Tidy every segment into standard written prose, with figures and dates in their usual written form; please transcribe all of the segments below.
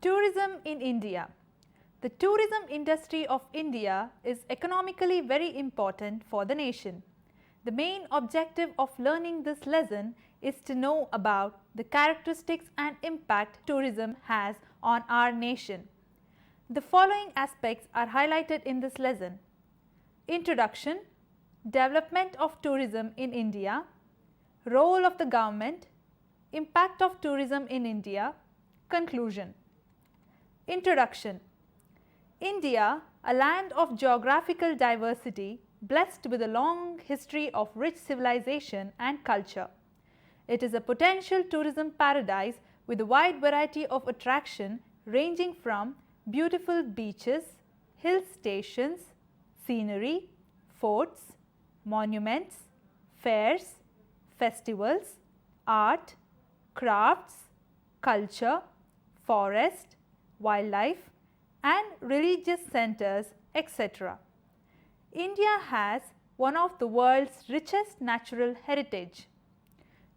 Tourism in India. The tourism industry of India is economically very important for the nation. The main objective of learning this lesson is to know about the characteristics and impact tourism has on our nation. The following aspects are highlighted in this lesson: Introduction, Development of tourism in India, Role of the government, Impact of tourism in India, Conclusion. Introduction. India, a land of geographical diversity, blessed with a long history of rich civilization and culture. It is a potential tourism paradise with a wide variety of attraction ranging from beautiful beaches, hill stations, scenery, forts, monuments, fairs, festivals, art, crafts, culture, forest, wildlife and religious centers, etc. India has one of the world's richest natural heritage.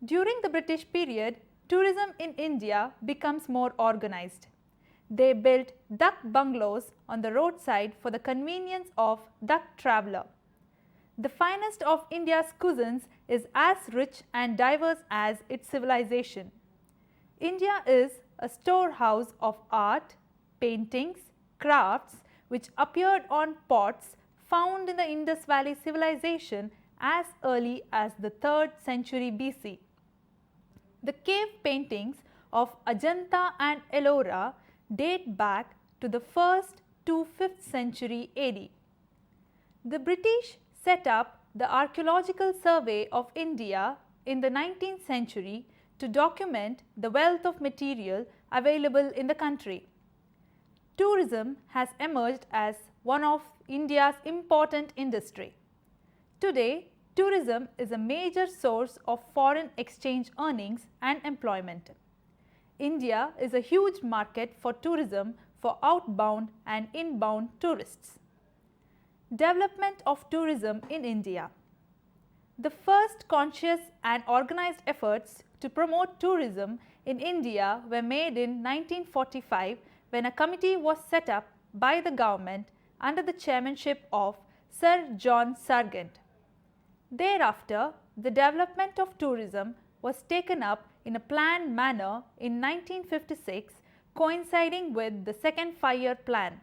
During the British period, tourism in India becomes more organized. They built duck bungalows on the roadside for the convenience of duck traveller. The finest of India's cuisines is as rich and diverse as its civilization. India is a storehouse of art, paintings, crafts which appeared on pots found in the Indus Valley civilization as early as the 3rd century BC. The cave paintings of Ajanta and Ellora date back to the 1st to 5th century AD. The British set up the Archaeological Survey of India in the 19th century to document the wealth of material available in the country. Tourism has emerged as one of India's important industry. Today, tourism is a major source of foreign exchange earnings and employment. India is a huge market for tourism for outbound and inbound tourists. Development of tourism in India. The first conscious and organized efforts to promote tourism in India were made in 1945 when a committee was set up by the government under the chairmanship of Sir John Sargent. Thereafter, the development of tourism was taken up in a planned manner in 1956, coinciding with the second 5-year plan.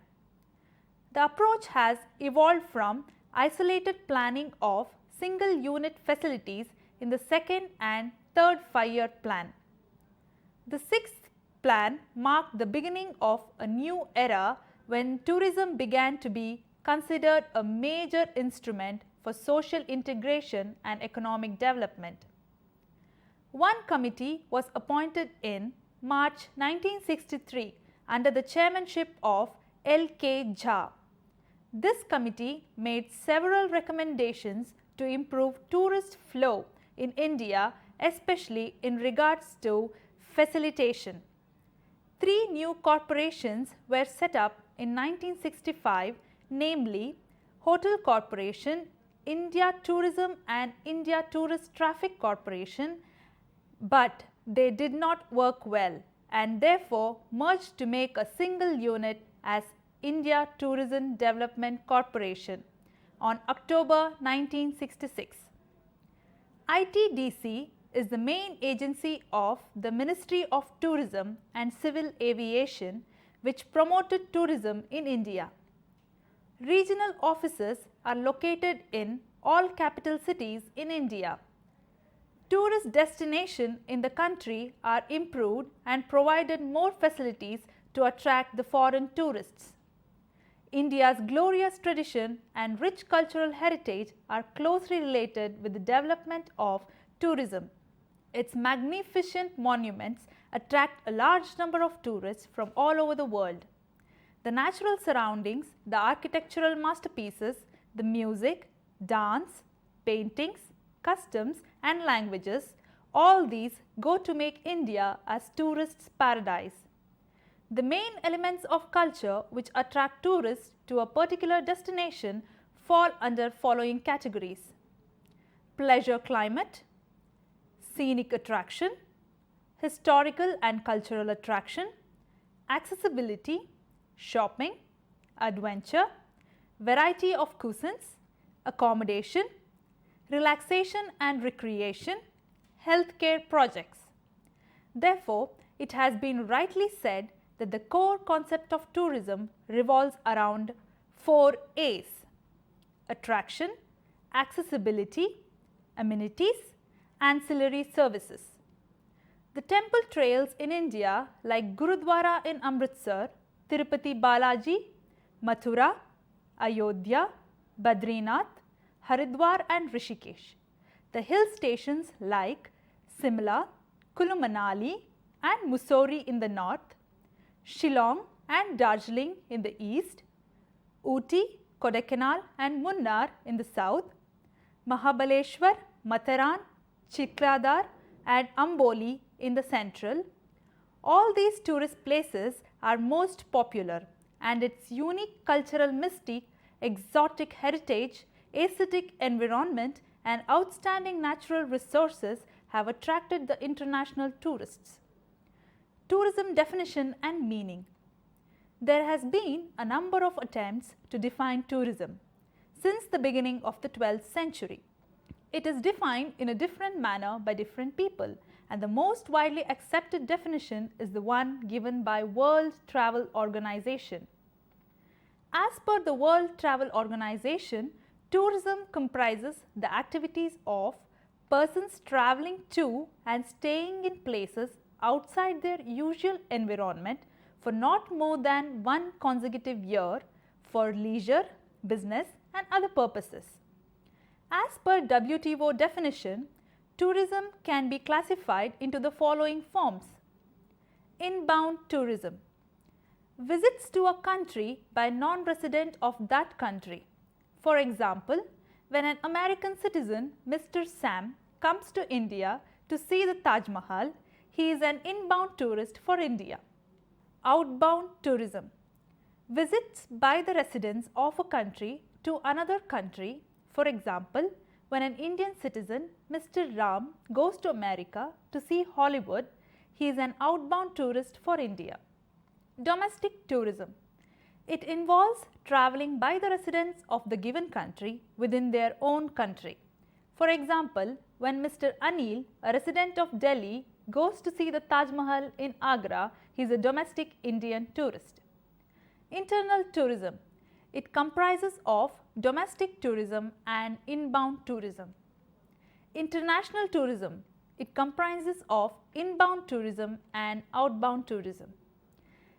The approach has evolved from isolated planning of single unit facilities in the second and third 5-year plan. The 6th plan marked the beginning of a new era when tourism began to be considered a major instrument for social integration and economic development. One committee was appointed in March 1963 under the chairmanship of L.K. Jha. This committee made several recommendations to improve tourist flow in India, especially in regards to facilitation. 3 new corporations were set up in 1965, namely Hotel Corporation, India Tourism and India Tourist Traffic Corporation, but they did not work well and therefore merged to make a single unit as India Tourism Development Corporation on October 1966. ITDC is the main agency of the Ministry of Tourism and Civil Aviation which promoted tourism in India. Regional offices are located in all capital cities in India. Tourist destinations in the country are improved and provided more facilities to attract the foreign tourists. India's glorious tradition and rich cultural heritage are closely related with the development of tourism. Its magnificent monuments attract a large number of tourists from all over the world. The natural surroundings, the architectural masterpieces, the music, dance, paintings, customs and languages, all these go to make India as tourists' paradise. The main elements of culture which attract tourists to a particular destination fall under following categories: pleasure climate, scenic attraction, historical and cultural attraction, accessibility, shopping, adventure, variety of cuisines, accommodation, relaxation and recreation, healthcare projects. Therefore, it has been rightly said that the core concept of tourism revolves around 4 A's: attraction, accessibility, amenities, ancillary services. The temple trails in India like Gurudwara in Amritsar, Tirupati Balaji, Mathura, Ayodhya, Badrinath, Haridwar and Rishikesh. The hill stations like Simla, Kulu Manali and Mussoorie in the north, Shillong and Darjeeling in the east, Ooty, Kodaikanal and Munnar in the south, Mahabaleshwar, Matharan, Chikradar and Amboli in the central. All these tourist places are most popular, and its unique cultural mystique, exotic heritage, aesthetic environment and outstanding natural resources have attracted the international tourists. Tourism definition and meaning. There has been a number of attempts to define tourism since the beginning of the 12th century. It is defined in a different manner by different people, and the most widely accepted definition is the one given by World Travel Organization. As per the World Travel Organization, tourism comprises the activities of persons traveling to and staying in places outside their usual environment for not more than one consecutive year for leisure, business and other purposes. As per WTO definition, tourism can be classified into the following forms: inbound tourism, visits to a country by non-resident of that country. For example, when an American citizen, Mr. Sam, comes to India to see the Taj Mahal, he is an inbound tourist for India. Outbound tourism, visits by the residents of a country to another country. For example, when an Indian citizen, Mr. Ram, goes to America to see Hollywood, he is an outbound tourist for India. Domestic tourism, it involves travelling by the residents of the given country within their own country. For example, when Mr. Anil, a resident of Delhi, goes to see the Taj Mahal in Agra, he is a domestic Indian tourist. Internal tourism, it comprises of domestic tourism and inbound tourism. International tourism, it comprises of inbound tourism and outbound tourism.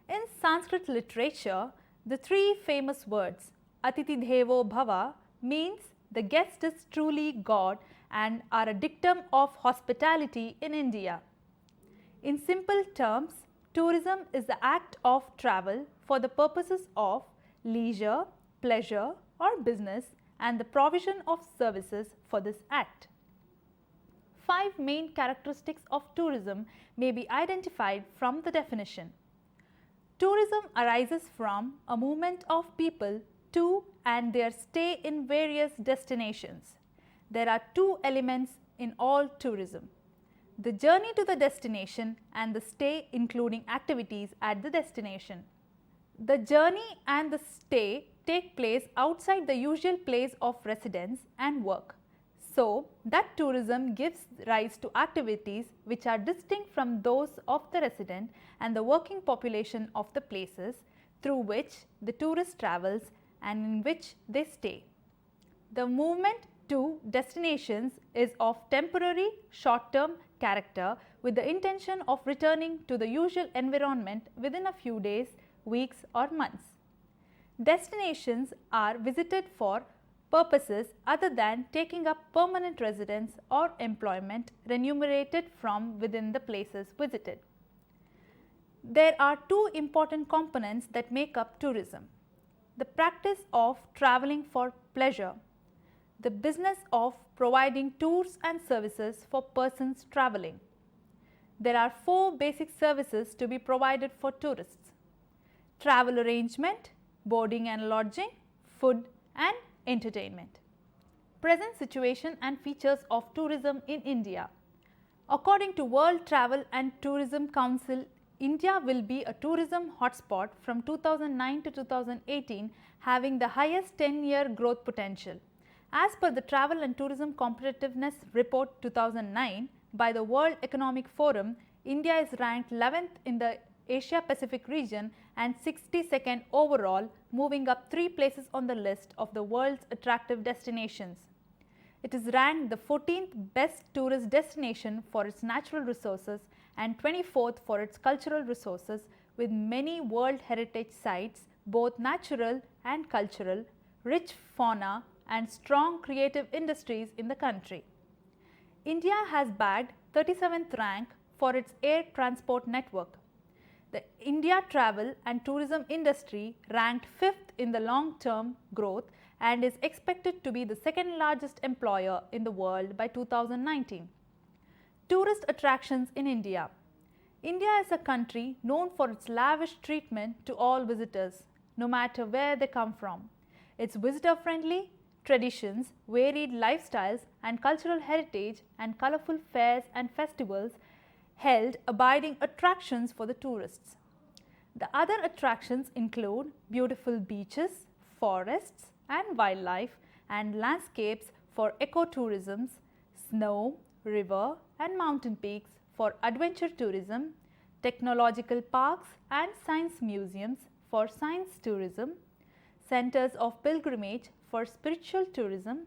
In Sanskrit literature, the three famous words Atiti Devo Bhava means the guest is truly God and are a dictum of hospitality in India. In simple terms, tourism is the act of travel for the purposes of leisure, pleasure or business and the provision of services for this act. 5 main characteristics of tourism may be identified from the definition. Tourism arises from a movement of people to and their stay in various destinations. There are 2 elements in all tourism: the journey to the destination and the stay, including activities at the destination. The journey and the stay take place outside the usual place of residence and work, so that tourism gives rise to activities which are distinct from those of the resident and the working population of the places through which the tourist travels and in which they stay. The movement to destinations is of temporary, short-term character with the intention of returning to the usual environment within a few days, weeks or months. Destinations are visited for purposes other than taking up permanent residence or employment remunerated from within the places visited. There are 2 important components that make up tourism: the practice of travelling for pleasure, the business of providing tours and services for persons travelling. There are 4 basic services to be provided for tourists: travel arrangement, boarding and lodging, food and entertainment. Present situation and features of tourism in India. According to World Travel and Tourism Council India will be a tourism hotspot from 2009 to 2018, having the highest 10-year growth potential. As per the Travel and Tourism Competitiveness Report 2009 by the World Economic Forum, India is ranked 11th in the Asia Pacific region and 62nd overall, moving up 3 places on the list of the world's attractive destinations. It is ranked the 14th best tourist destination for its natural resources and 24th for its cultural resources, with many World Heritage sites, both natural and cultural, rich fauna and strong creative industries in the country. India has bagged 37th rank for its air transport network. The India travel and tourism industry ranked 5th in the long-term growth and is expected to be the second largest employer in the world by 2019. Tourist attractions in India. India is a country known for its lavish treatment to all visitors, no matter where they come from. Its visitor-friendly traditions, varied lifestyles and cultural heritage and colorful fairs and festivals held abiding attractions for the tourists. The other attractions include beautiful beaches, forests and wildlife and landscapes for ecotourism, snow, river and mountain peaks for adventure tourism, technological parks and science museums for science tourism, centers of pilgrimage for spiritual tourism,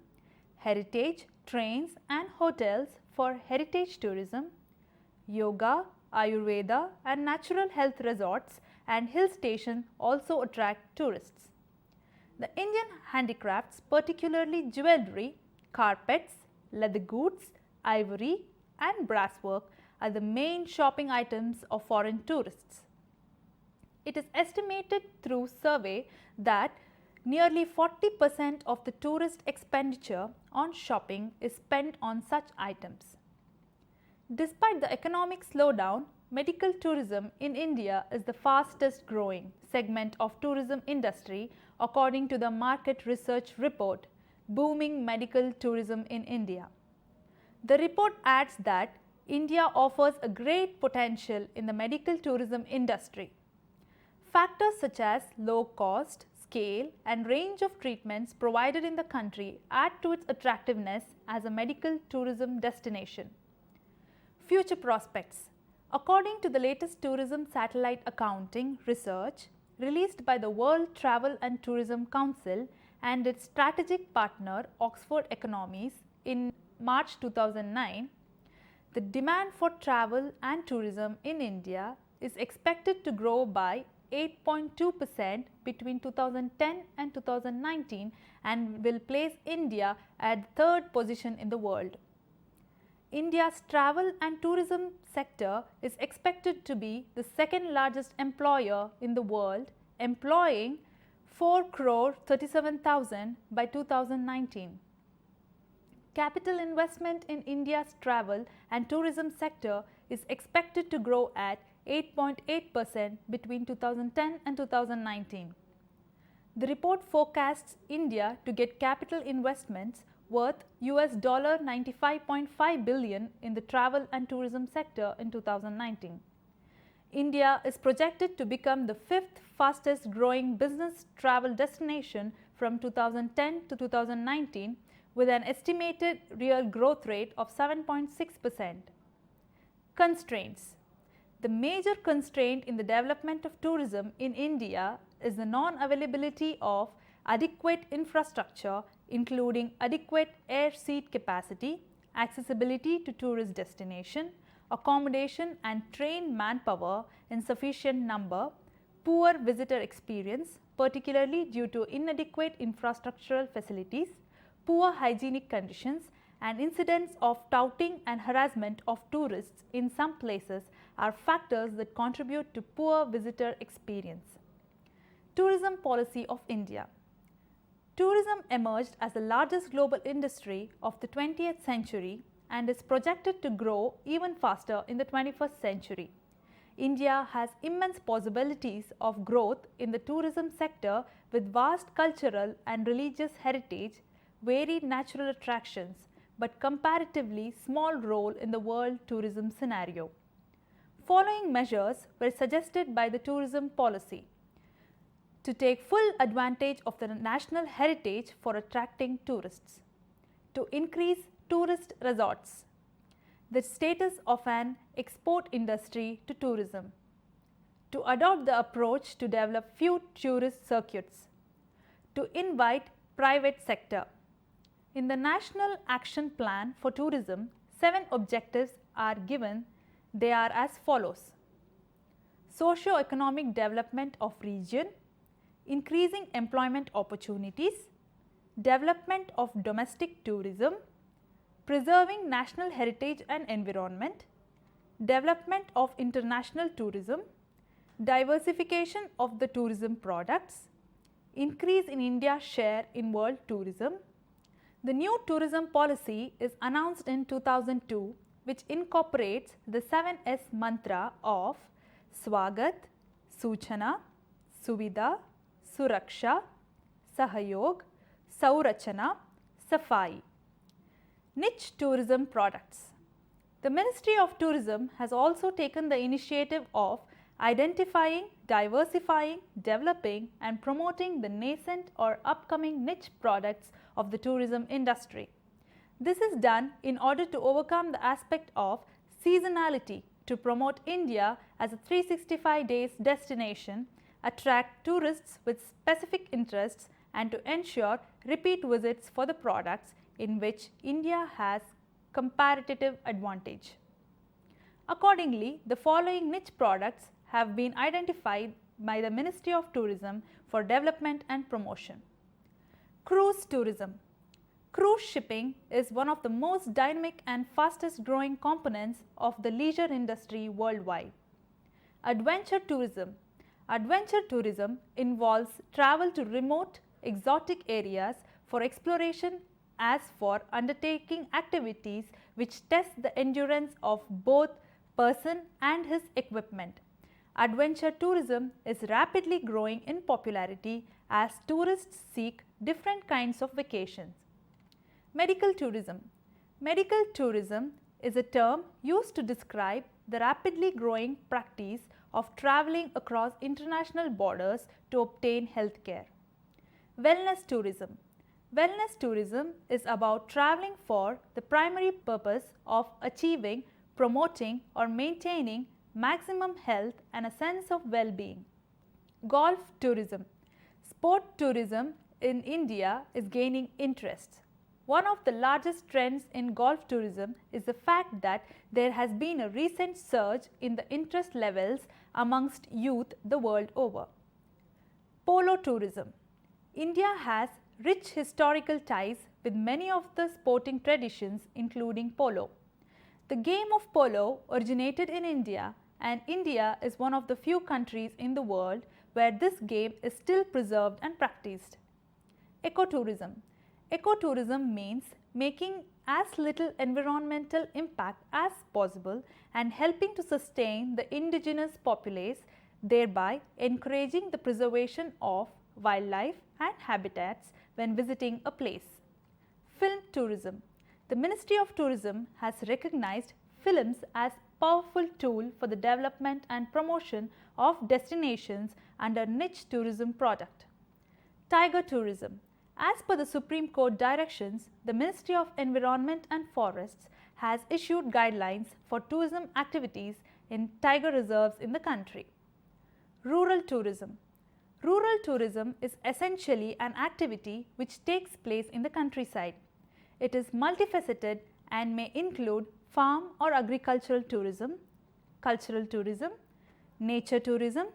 heritage trains and hotels for heritage tourism, yoga, Ayurveda and natural health resorts and hill stations also attract tourists. The Indian handicrafts, particularly jewelry, carpets, leather goods, ivory and brasswork, are the main shopping items of foreign tourists. It is estimated through survey that nearly 40% of the tourist expenditure on shopping is spent on such items. Despite the economic slowdown, medical tourism in India is the fastest growing segment of tourism industry according to the market research report, Booming Medical Tourism in India. The report adds that India offers a great potential in the medical tourism industry. Factors such as low cost, scale and range of treatments provided in the country add to its attractiveness as a medical tourism destination. Future prospects. According to the latest tourism satellite accounting research released by the World Travel and Tourism Council and its strategic partner Oxford Economics in March 2009, the demand for travel and tourism in India is expected to grow by 8.2% between 2010 and 2019 and will place India at the third position in the world. India's travel and tourism sector is expected to be the second largest employer in the world, employing 4,37,000 by 2019. Capital investment in India's travel and tourism sector is expected to grow at 8.8% between 2010 and 2019. The report forecasts India to get capital investments worth $95.5 billion in the travel and tourism sector in 2019. India is projected to become the 5th fastest growing business travel destination from 2010 to 2019 with an estimated real growth rate of 7.6%. Constraints. The major constraint in the development of tourism in India is the non-availability of adequate infrastructure, including adequate air seat capacity, accessibility to tourist destination, accommodation and trained manpower in sufficient number, poor visitor experience, particularly due to inadequate infrastructural facilities, poor hygienic conditions, and incidents of touting and harassment of tourists in some places are factors that contribute to poor visitor experience. Tourism policy of India. Tourism emerged as the largest global industry of the 20th century and is projected to grow even faster in the 21st century. India has immense possibilities of growth in the tourism sector with vast cultural and religious heritage, varied natural attractions, but comparatively small role in the world tourism scenario. following measures were suggested by the tourism policy to take full advantage of the national heritage for attracting tourists, to increase tourist resorts, the status of an export industry to tourism, to adopt the approach to develop few tourist circuits, to invite private sector. In the National Action Plan for Tourism, 7 objectives are given. They are as follows: socio-economic development of region, increasing employment opportunities, development of domestic tourism, preserving national heritage and environment, development of international tourism, diversification of the tourism products, increase in India's share in world tourism. The new tourism policy is announced in 2002, which incorporates the 7S mantra of Swagat, Suchana, Suvidha, Suraksha, Sahayog, Saurachana, Safai. Niche tourism products. The Ministry of Tourism has also taken the initiative of identifying, diversifying, developing and promoting the nascent or upcoming niche products of the tourism industry. This is done in order to overcome the aspect of seasonality to promote India as a 365 days destination, attract tourists with specific interests and to ensure repeat visits for the products in which India has comparative advantage. Accordingly, the following niche products have been identified by the Ministry of Tourism for development and promotion. Cruise tourism. Cruise shipping is one of the most dynamic and fastest growing components of the leisure industry worldwide. Adventure tourism. Adventure tourism involves travel to remote, exotic areas for exploration as for undertaking activities which test the endurance of both person and his equipment. Adventure tourism is rapidly growing in popularity as tourists seek different kinds of vacations. Medical tourism. Medical tourism is a term used to describe the rapidly growing practice of traveling across international borders to obtain health care. Wellness tourism. Wellness tourism is about traveling for the primary purpose of achieving, promoting or maintaining maximum health and a sense of well-being. Golf tourism. Sport tourism in India is gaining interest. One of the largest trends in golf tourism is the fact that there has been a recent surge in the interest levels amongst youth the world over. Polo tourism. India has rich historical ties with many of the sporting traditions including polo. The game of polo originated in India, and India is one of the few countries in the world where this game is still preserved and practiced. Ecotourism. Ecotourism means making as little environmental impact as possible and helping to sustain the indigenous populace, thereby encouraging the preservation of wildlife and habitats when visiting a place. Film tourism. The Ministry of Tourism has recognized films as powerful tool for the development and promotion of destinations under niche tourism product. Tiger tourism. As per the Supreme Court directions, the Ministry of Environment and Forests has issued guidelines for tourism activities in tiger reserves in the country. Rural tourism. Rural tourism is essentially an activity which takes place in the countryside. It is multifaceted and may include farm or agricultural tourism, cultural tourism, nature tourism,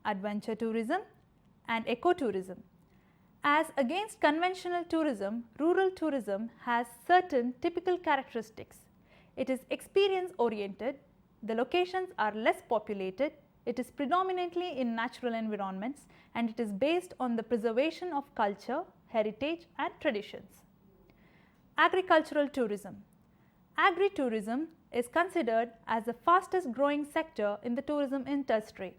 adventure tourism and ecotourism. As against conventional tourism, rural tourism has certain typical characteristics. It is experience oriented, the locations are less populated, it is predominantly in natural environments and it is based on the preservation of culture, heritage and traditions. Agricultural tourism. Agri-tourism is considered as the fastest growing sector in the tourism industry.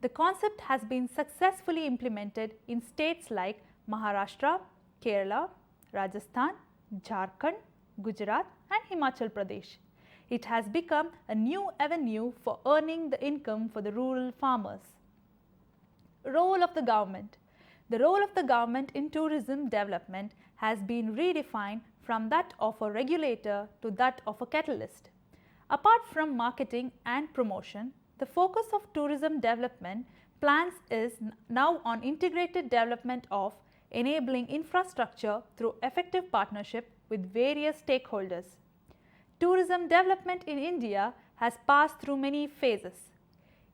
The concept has been successfully implemented in states like Maharashtra, Kerala, Rajasthan, Jharkhand, Gujarat and Himachal Pradesh. it has become a new avenue for earning the income for the rural farmers. Role of the government. The role of the government in tourism development has been redefined from that of a regulator to that of a catalyst. Apart from marketing and promotion, the focus of tourism development plans is now on integrated development of enabling infrastructure through effective partnership with various stakeholders. Tourism development in India has passed through many phases.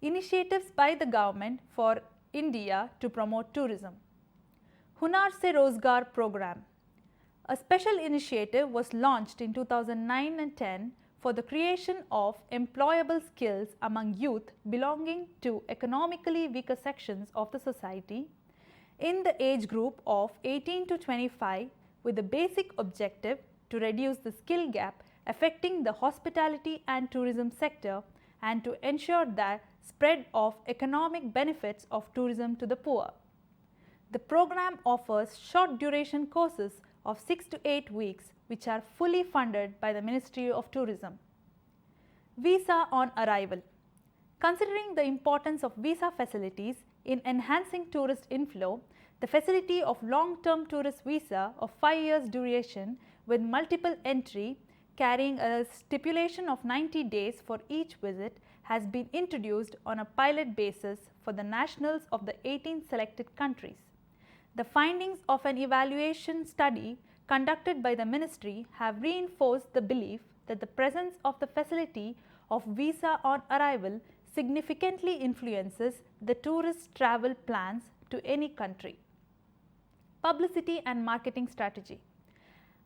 Initiatives by the government for India to promote tourism. Hunar Se Rozgar program. A special initiative was launched in 2009 and 10 for the creation of employable skills among youth belonging to economically weaker sections of the society in the age group of 18 to 25 with the basic objective to reduce the skill gap affecting the hospitality and tourism sector and to ensure the spread of economic benefits of tourism to the poor. The program offers short duration courses of 6 to 8 weeks which are fully funded by the Ministry of Tourism. Visa on arrival. Considering the importance of visa facilities in enhancing tourist inflow, the facility of long-term tourist visa of 5 years duration with multiple entry carrying a stipulation of 90 days for each visit has been introduced on a pilot basis for the nationals of the 18 selected countries. The findings of an evaluation study conducted by the ministry have reinforced the belief that the presence of the facility of visa on arrival significantly influences the tourist travel plans to any country. Publicity and marketing strategy.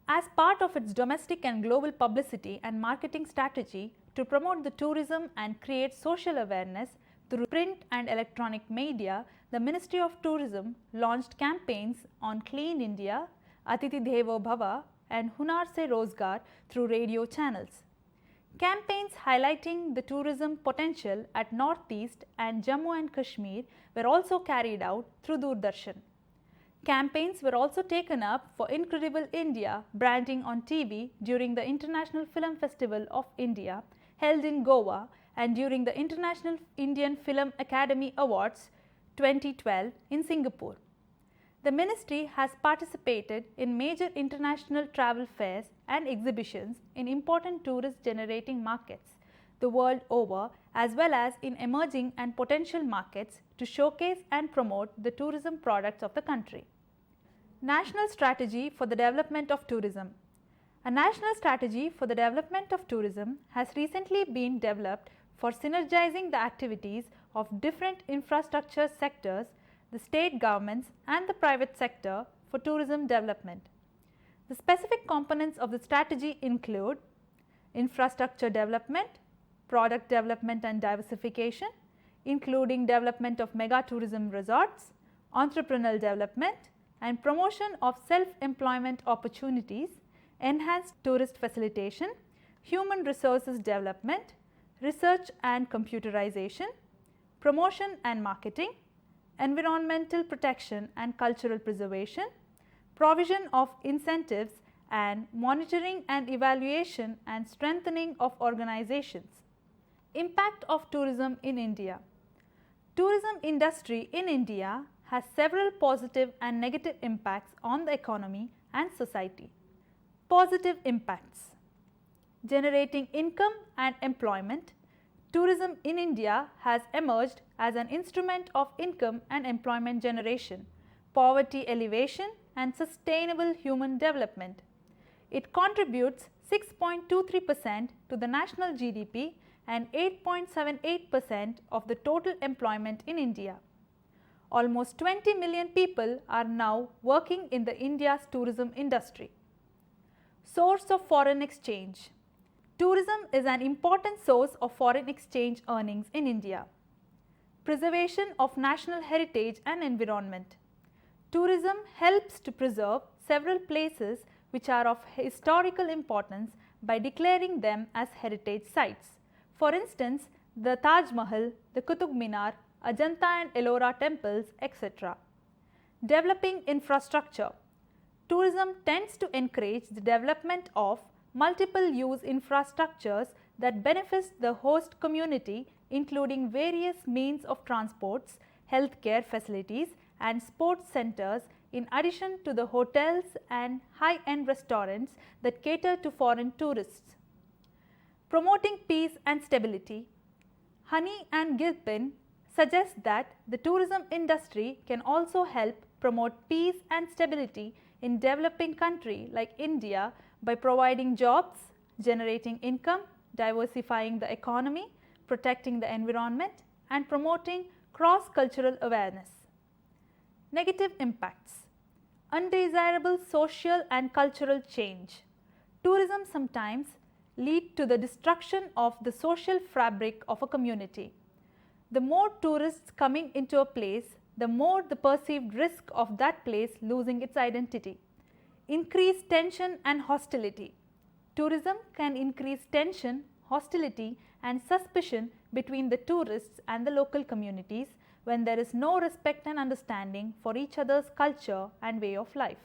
As part of its domestic and global publicity and marketing strategy to promote the tourism and create social awareness through print and electronic media, the Ministry of Tourism launched campaigns on Clean India, Atithi Devo Bhava and Hunar Se Rozgar through radio channels. Campaigns highlighting the tourism potential at Northeast and Jammu and Kashmir were also carried out through Doordarshan. Campaigns were also taken up for Incredible India branding on TV during the International Film Festival of India held in Goa and during the International Indian Film Academy Awards 2012 in Singapore. The ministry has participated in major international travel fairs and exhibitions in important tourist generating markets the world over as well as in emerging and potential markets to showcase and promote the tourism products of the country. National Strategy for the Development of Tourism. A national strategy for the development of tourism has recently been developed for synergizing the activities of different infrastructure sectors, the state governments and the private sector for tourism development. The specific components of the strategy include infrastructure development, product development and diversification, including development of mega tourism resorts, entrepreneurial development and promotion of self-employment opportunities, enhanced tourist facilitation, human resources development, research and computerization, promotion and marketing, environmental protection and cultural preservation, provision of incentives and monitoring and evaluation and strengthening of organizations. Impact of tourism in India. Tourism industry in India has several positive and negative impacts on the economy and society. Positive impacts. Generating income and employment. Tourism in India has emerged as an instrument of income and employment generation, poverty elevation and sustainable human development. It contributes 6.23% to the national GDP and 8.78% of the total employment in India. Almost 20 million people are now working in the India's tourism industry. Source of foreign exchange. Tourism is an important source of foreign exchange earnings in India. Preservation of national heritage and environment. Tourism helps to preserve several places which are of historical importance by declaring them as heritage sites. For instance, the Taj Mahal, the Qutub Minar, Ajanta and Ellora temples, etc. Developing infrastructure. Tourism tends to encourage the development of multiple use infrastructures that benefits the host community, including various means of transports, healthcare facilities and sports centers, in addition to the hotels and high-end restaurants that cater to foreign tourists. Promoting peace and stability. Honey and Gilpin suggests that the tourism industry can also help promote peace and stability in developing country like India by providing jobs, generating income, diversifying the economy, protecting the environment and promoting cross-cultural awareness. Negative impacts. Undesirable social and cultural change. Tourism sometimes lead to the destruction of the social fabric of a community. The more tourists coming into a place, the more the perceived risk of that place losing its identity. Increased tension and hostility. Tourism can increase tension, hostility and suspicion between the tourists and the local communities when there is no respect and understanding for each other's culture and way of life.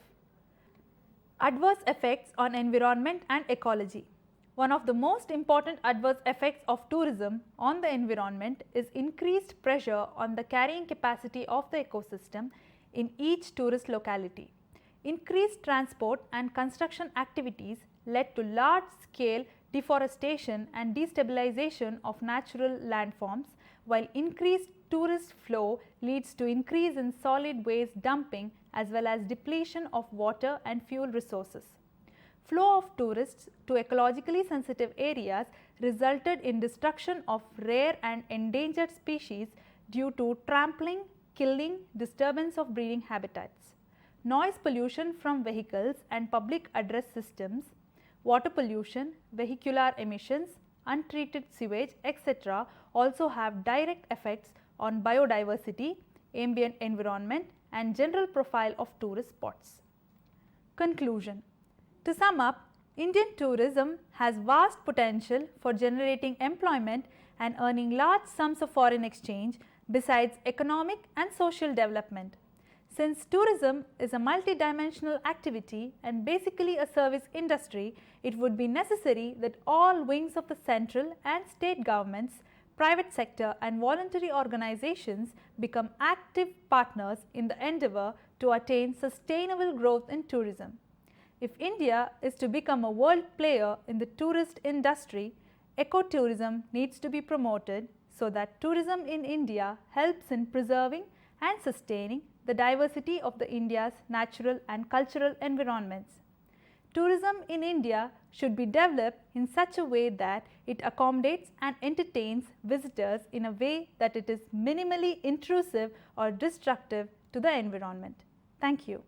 Adverse effects on environment and ecology. One of the most important adverse effects of tourism on the environment is increased pressure on the carrying capacity of the ecosystem in each tourist locality. Increased transport and construction activities led to large-scale deforestation and destabilization of natural landforms, while increased tourist flow leads to increase in solid waste dumping as well as depletion of water and fuel resources. Flow of tourists to ecologically sensitive areas resulted in destruction of rare and endangered species due to trampling, killing, disturbance of breeding habitats. Noise pollution from vehicles and public address systems, water pollution, vehicular emissions, untreated sewage, etc. also have direct effects on biodiversity, ambient environment and general profile of tourist spots. Conclusion. To sum up, Indian tourism has vast potential for generating employment and earning large sums of foreign exchange besides economic and social development. Since tourism is a multidimensional activity and basically a service industry, it would be necessary that all wings of the central and state governments, private sector and voluntary organizations become active partners in the endeavor to attain sustainable growth in tourism. If India is to become a world player in the tourist industry, ecotourism needs to be promoted so that tourism in India helps in preserving and sustaining the diversity of the India's natural and cultural environments. Tourism in India should be developed in such a way that it accommodates and entertains visitors in a way that it is minimally intrusive or destructive to the environment. Thank you.